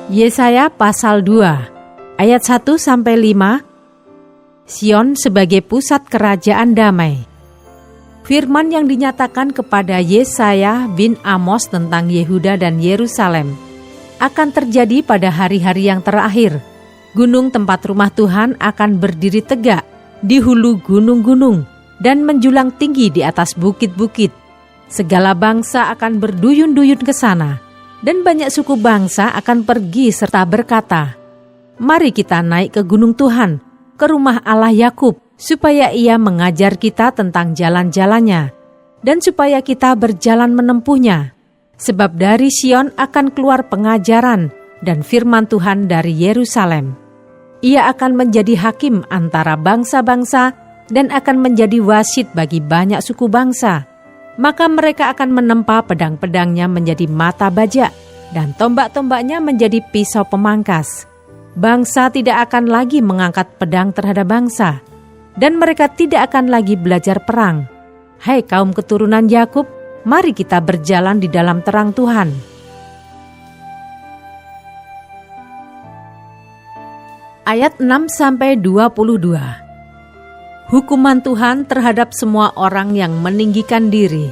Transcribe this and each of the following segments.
Yesaya pasal 2 ayat 1-5. Sion sebagai pusat kerajaan damai. Firman yang dinyatakan kepada Yesaya bin Amos tentang Yehuda dan Yerusalem akan terjadi pada hari-hari yang terakhir. Gunung tempat rumah Tuhan akan berdiri tegak di hulu gunung-gunung dan menjulang tinggi di atas bukit-bukit. Segala bangsa akan berduyun-duyun ke sana, dan banyak suku bangsa akan pergi serta berkata, "Mari kita naik ke gunung Tuhan, ke rumah Allah Yakub, supaya Ia mengajar kita tentang jalan-jalannya, dan supaya kita berjalan menempuhnya. Sebab dari Sion akan keluar pengajaran dan firman Tuhan dari Yerusalem. Ia akan menjadi hakim antara bangsa-bangsa dan akan menjadi wasit bagi banyak suku bangsa. Maka mereka akan menempa pedang-pedangnya menjadi mata bajak, dan tombak-tombaknya menjadi pisau pemangkas. Bangsa tidak akan lagi mengangkat pedang terhadap bangsa, dan mereka tidak akan lagi belajar perang. Hai kaum keturunan Yakub, mari kita berjalan di dalam terang Tuhan." Ayat 6-22. Hukuman Tuhan terhadap semua orang yang meninggikan diri.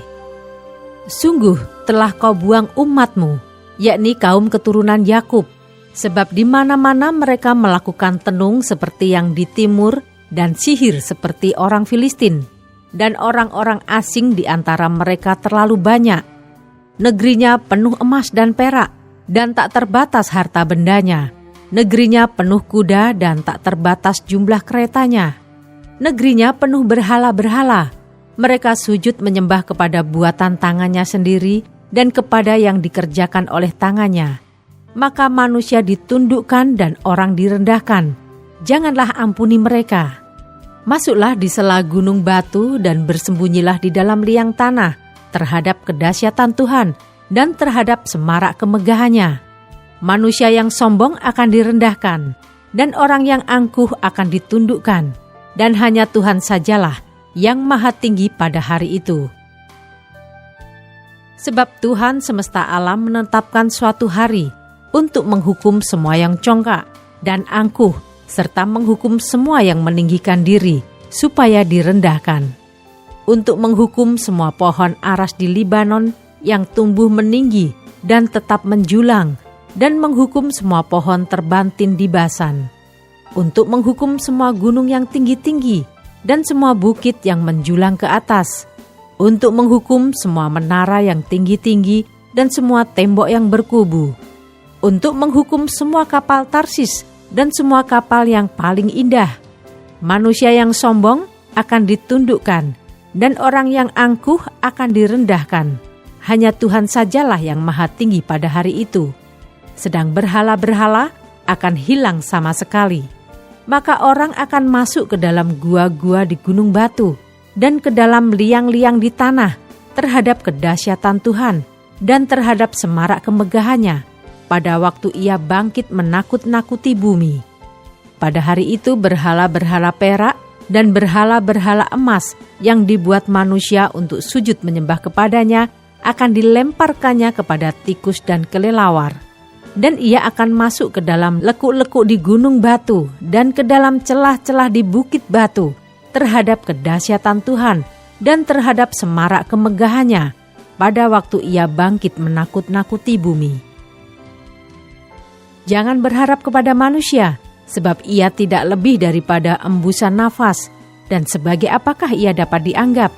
Sungguh telah kau buang umatmu, yakni kaum keturunan Yakub, sebab di mana-mana mereka melakukan tenung seperti yang di timur dan sihir seperti orang Filistin, dan orang-orang asing di antara mereka terlalu banyak. Negerinya penuh emas dan perak, dan tak terbatas harta bendanya. Negerinya penuh kuda dan tak terbatas jumlah keretanya. Negerinya penuh berhala-berhala. Mereka sujud menyembah kepada buatan tangannya sendiri dan kepada yang dikerjakan oleh tangannya. Maka manusia ditundukkan dan orang direndahkan. Janganlah ampuni mereka. Masuklah di sela gunung batu dan bersembunyilah di dalam liang tanah terhadap kedahsyatan Tuhan dan terhadap semarak kemegahannya. Manusia yang sombong akan direndahkan, dan orang yang angkuh akan ditundukkan, dan hanya Tuhan sajalah yang maha tinggi pada hari itu. Sebab Tuhan semesta alam menetapkan suatu hari untuk menghukum semua yang congkak dan angkuh, serta menghukum semua yang meninggikan diri, supaya direndahkan. Untuk menghukum semua pohon aras di Libanon yang tumbuh meninggi dan tetap menjulang, dan menghukum semua pohon terbantin di Basan. Untuk menghukum semua gunung yang tinggi-tinggi dan semua bukit yang menjulang ke atas. Untuk menghukum semua menara yang tinggi-tinggi dan semua tembok yang berkubu. Untuk menghukum semua kapal Tarsis dan semua kapal yang paling indah. Manusia yang sombong akan ditundukkan, dan orang yang angkuh akan direndahkan. Hanya Tuhan sajalah yang maha tinggi pada hari itu. Sedang berhala-berhala akan hilang sama sekali. Maka orang akan masuk ke dalam gua-gua di gunung batu dan ke dalam liang-liang di tanah terhadap kedahsyatan Tuhan dan terhadap semarak kemegahannya pada waktu Ia bangkit menakut-nakuti bumi. Pada hari itu berhala-berhala perak dan berhala-berhala emas yang dibuat manusia untuk sujud menyembah kepadanya akan dilemparkannya kepada tikus dan kelelawar. Dan ia akan masuk ke dalam lekuk-lekuk di gunung batu dan ke dalam celah-celah di bukit batu terhadap kedahsyatan Tuhan dan terhadap semarak kemegahannya pada waktu Ia bangkit menakut-nakuti bumi. Jangan berharap kepada manusia, sebab ia tidak lebih daripada embusan nafas, dan sebagai apakah ia dapat dianggap?